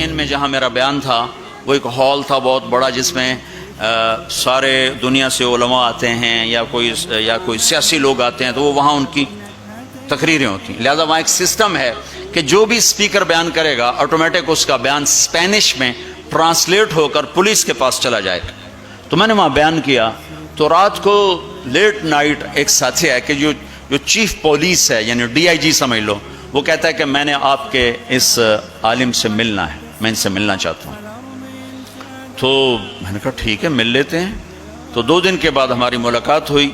Spain میں جہاں میرا بیان تھا وہ ایک ہال تھا بہت بڑا جس میں سارے دنیا سے علماء آتے ہیں یا کوئی سیاسی لوگ آتے ہیں، تو وہ وہاں ان کی تقریریں ہوتی ہیں. لہذا وہاں ایک سسٹم ہے کہ جو بھی اسپیکر بیان کرے گا آٹومیٹک اس کا بیان اسپینش میں ٹرانسلیٹ ہو کر پولیس کے پاس چلا جائے گا. تو میں نے وہاں بیان کیا تو رات کو لیٹ نائٹ ایک ساتھی ہے کہ جو چیف پولیس ہے، یعنی ڈی آئی جی سمجھ لو، وہ کہتا ہے کہ میں نے آپ کے اس عالم سے ملنا ہے، میں ان سے ملنا چاہتا ہوں. تو میں نے کہا ٹھیک ہے مل لیتے ہیں. تو 2 دن کے بعد ہماری ملاقات ہوئی.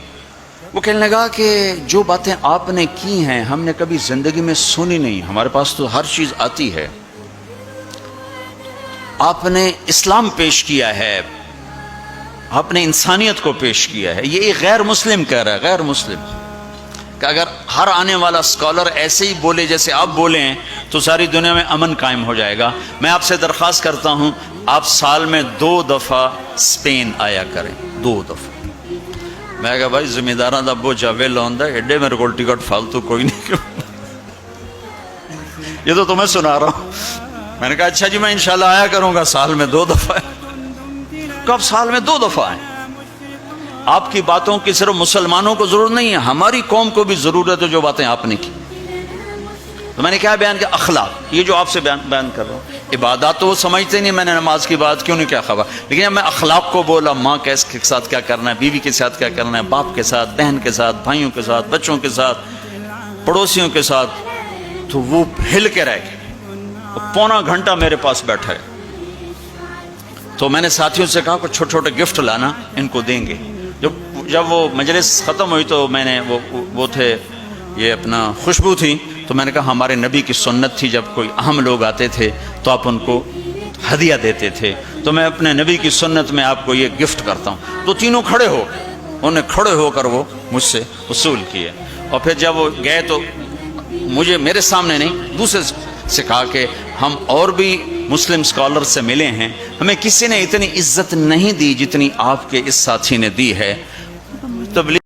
وہ کہنے لگا کہ جو باتیں آپ نے کی ہیں ہم نے کبھی زندگی میں سنی نہیں، ہمارے پاس تو ہر چیز آتی ہے. آپ نے اسلام پیش کیا ہے، آپ نے انسانیت کو پیش کیا ہے. یہ ایک غیر مسلم کہہ رہا ہے، غیر مسلم، کہ اگر ہر آنے والا اسکالر ایسے ہی بولے جیسے آپ بولے ہیں تو ساری دنیا میں امن قائم ہو جائے گا. میں آپ سے درخواست کرتا ہوں آپ سال میں 2 دفعہ اسپین آیا کریں، 2 دفعہ. میں کہا بھائی ذمہ داراں دا بوجھ ویلا ہوندا ہے، ایڈے میرے کو ٹکٹ فالتو کوئی نہیں. یہ تو تمہیں سنا رہا ہوں. میں نے کہا اچھا جی میں انشاءاللہ آیا کروں گا سال میں 2 دفعہ. کب سال میں 2 دفعہ آئیں؟ آپ کی باتوں کی صرف مسلمانوں کو ضرورت نہیں ہے، ہماری قوم کو بھی ضرورت ہے جو باتیں آپ نے کی. تو میں نے کیا بیان کیا؟ اخلاق. یہ جو آپ سے بیان کر رہا ہوں، عبادات تو وہ سمجھتے نہیں، میں نے نماز کی بات کیوں نہیں کیا خبر، لیکن جب میں اخلاق کو بولا، ماں کے ساتھ کیا کرنا ہے، بیوی کے ساتھ کیا کرنا ہے، باپ کے ساتھ، بہن کے ساتھ، بھائیوں کے ساتھ، بچوں کے ساتھ، پڑوسیوں کے ساتھ، تو وہ ہل کے رہ گئے. 1.25 گھنٹہ میرے پاس بیٹھا ہے. تو میں نے ساتھیوں سے کہا کہ چھوٹے چھوٹے گفٹ لانا، ان کو دیں گے. جب وہ مجلس ختم ہوئی تو میں نے وہ تھے یہ اپنا خوشبو تھی، تو میں نے کہا ہمارے نبی کی سنت تھی جب کوئی اہم لوگ آتے تھے تو آپ ان کو ہدیہ دیتے تھے، تو میں اپنے نبی کی سنت میں آپ کو یہ گفٹ کرتا ہوں. تو تینوں کھڑے ہو، انہوں نے کھڑے ہو کر وہ مجھ سے وصول کیے. اور پھر جب وہ گئے تو مجھے میرے سامنے نہیں دوسرے سے کہا کہ ہم اور بھی مسلم اسکالر سے ملے ہیں، ہمیں کسی نے اتنی عزت نہیں دی جتنی آپ کے اس ساتھی نے دی ہے. تبلیغ